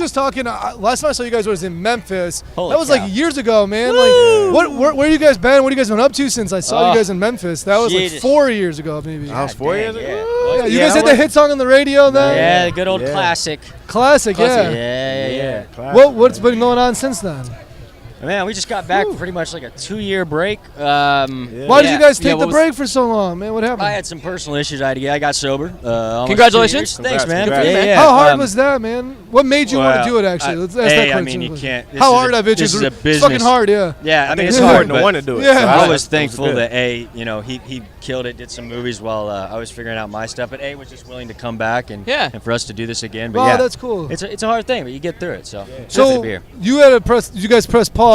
was talking. Last time I saw you guys was in Memphis. Holy that was cow. like years ago, man. Like, where you guys been? What have you guys been up to since I saw you guys in Memphis? That was like 4 years ago, maybe. That was 4 years ago. Yeah, you guys had the hit song on the radio then. Yeah, the good old classic. Classic, yeah. Yeah. Classic, What's been going on since then? Man, we just got back pretty much like a 2-year break. Why did you guys take the break for so long, man? What happened? I had some personal issues. I got sober. Congratulations. Thanks, man. Good for you, man. How hard was that, man? What made you want to do it, actually? Let's ask that question. I mean, you can't. How hard that bitch this is. a business. It's fucking hard, yeah. Yeah, I mean, it's important hard to want to do it. Yeah. So I was thankful that he killed it, did some movies while I was figuring out my stuff. But was just willing to come back and for us to do this again. But that's cool. It's a hard thing, but you get through it. So you guys press pause.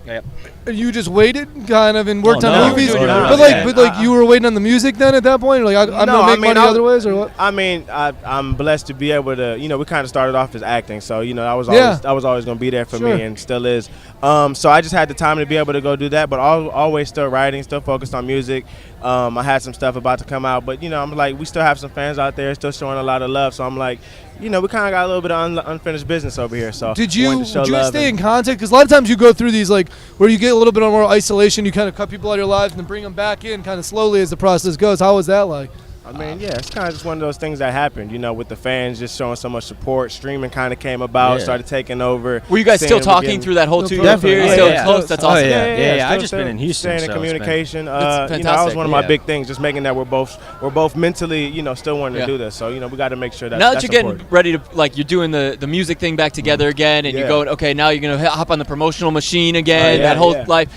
Yep. You just waited, kind of, and worked on movies. But like you were waiting on the music then at that point. Like I'm gonna make money other ways, or what? I mean, I'm blessed to be able to. We kind of started off as acting, so I was always going to be there for me, and still is. So I just had the time to be able to go do that, but always still writing, still focused on music. I had some stuff about to come out, but I'm like, we still have some fans out there, still showing a lot of love. So I'm like, we kind of got a little bit of unfinished business over here. So did you stay in contact? Because a lot of times you go through these like where you get a little bit more isolation, you kind of cut people out of your lives and then bring them back in kind of slowly as the process goes. How was that like? I mean, it's kind of just one of those things that happened, with the fans just showing so much support. Streaming kind of came about, started taking over. Were you guys still talking through that whole 2-year period? Still close? That's awesome. Yeah. I just been in Houston. Staying in communication. That's fantastic. That was one of my big things, just making that we're both mentally, still wanting to do this. So, we got to make sure that now that you're getting ready to, like, you're doing the music thing back together again, and you're going, okay, now you're going to hop on the promotional machine again, that whole life.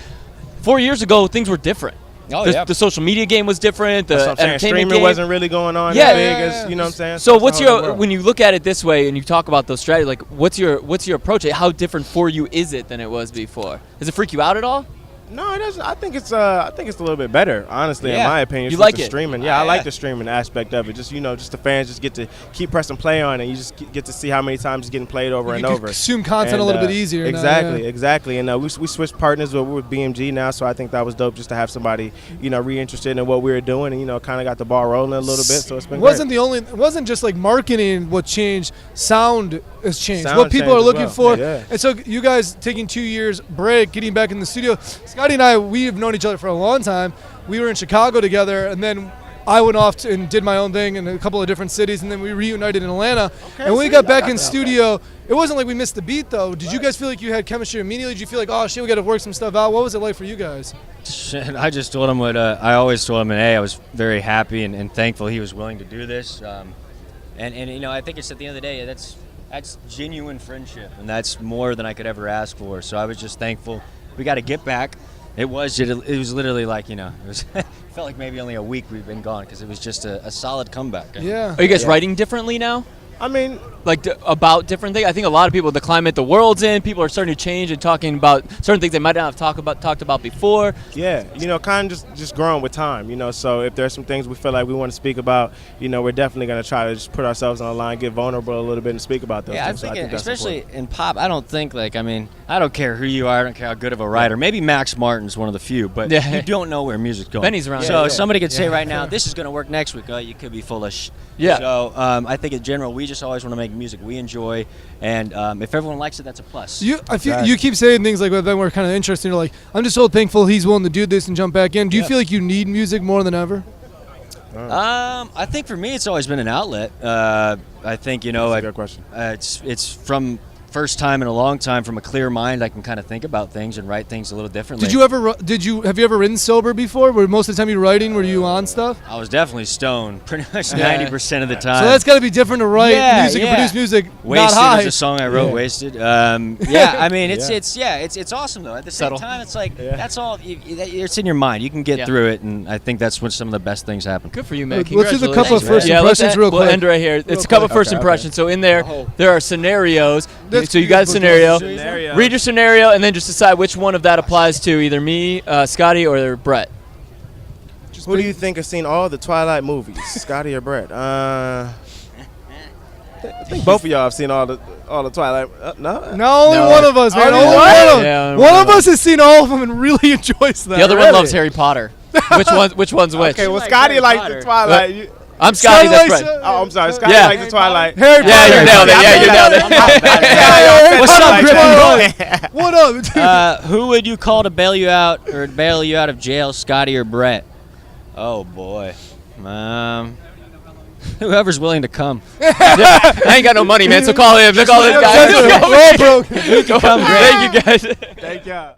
4 years ago, things were different. The social media game was different. The entertainment streaming game wasn't really going on as big as, you know what I'm saying? So what's when you look at it this way and you talk about those strategies, like what's your approach? How different for you is it than it was before? Does it freak you out at all? No, it doesn't. I think it's a little bit better, honestly, in my opinion. You like the it? streaming? Yeah, I like the streaming aspect of it. Just just the fans just get to keep pressing play on it. You just get to see how many times it's getting played over and over. You consume content a little bit easier. Exactly. And we switched partners with BMG now, so I think that was dope just to have somebody re-interested in what we were doing, and kind of got the ball rolling a little bit. So it's been great. It wasn't just like marketing what changed. Sound has changed. Sound what people are looking for. Yeah. And so you guys taking 2 years break, getting back in the studio. Scotty and I, we have known each other for a long time. We were in Chicago together, and then I went off and did my own thing in a couple of different cities, and then we reunited in Atlanta. And when we got back in studio, it wasn't like we missed the beat, though. Did you guys feel like you had chemistry immediately? Did you feel like, oh, shit, we got to work some stuff out? What was it like for you guys? I just told him what I always told him, and I was very happy and thankful he was willing to do this. And I think it's at the end of the day, that's genuine friendship, and that's more than I could ever ask for. So I was just thankful. We got to get back. It was literally like, it felt like maybe only a week we've been gone because it was just a solid comeback. Yeah. Are you guys writing differently now? I mean, like about different things. I think a lot of people, the climate the world's in, people are starting to change and talking about certain things they might not have talked about before. Yeah, kind of just growing with time. So if there's some things we feel like we want to speak about, we're definitely going to try to just put ourselves on the line, get vulnerable a little bit, and speak about those. Yeah, things. I think especially important. in pop, I don't think I don't care who you are, I don't care how good of a writer. Maybe Max Martin's one of the few, but you don't know where music's going. Benny's around. So somebody could say right now, this is going to work next week. Oh, you could be full of Yeah. So I think in general, we just always want to make music we enjoy, and if everyone likes it, that's a plus. I feel you keep saying things like that were kind of interesting. You're like, I'm just so thankful he's willing to do this and jump back in. Do you feel like you need music more than ever? I think for me, it's always been an outlet. I think that's a good question. It's from first time in a long time from a clear mind. I can kind of think about things and write things a little differently. Have you ever written sober before? Where most of the time you're writing, were you on stuff? I was definitely stoned pretty much 90% of the time. So that's got to be different to write music and produce music. Wasted not high. is a song I wrote. Wasted. I mean it's awesome though. At the same time, it's like that's all. It's in your mind. You can get through it, and I think that's when some of the best things happen. Good for you, man. Let's do the couple of first impressions real quick. We'll end right here. It's a couple of first impressions. So in there are scenarios. So you got a scenario. Read your scenario, and then just decide which one of that applies to either me, Scotty, or Bret. Who do you think has seen all the Twilight movies, Scotty or Bret? I think both of y'all have seen all the Twilight. No, only one of us, man. One of us has seen all of them and really enjoys them. The other one loves Harry Potter. Which one's which? Okay, well, Scotty likes the Twilight. I'm Scotty. That's Bret. Oh, I'm sorry. Scotty Yeah. like the Twilight. Harry Yeah, Potter. you nailed it. Yeah, you nailed it. What's up, Griffin? What up? Who would you call to bail you out of jail, Scotty or Bret? Oh boy, whoever's willing to come. I ain't got no money, man, so call him. Call this guy. We're all broke. Come, Greg. Thank you, guys. Thank y'all.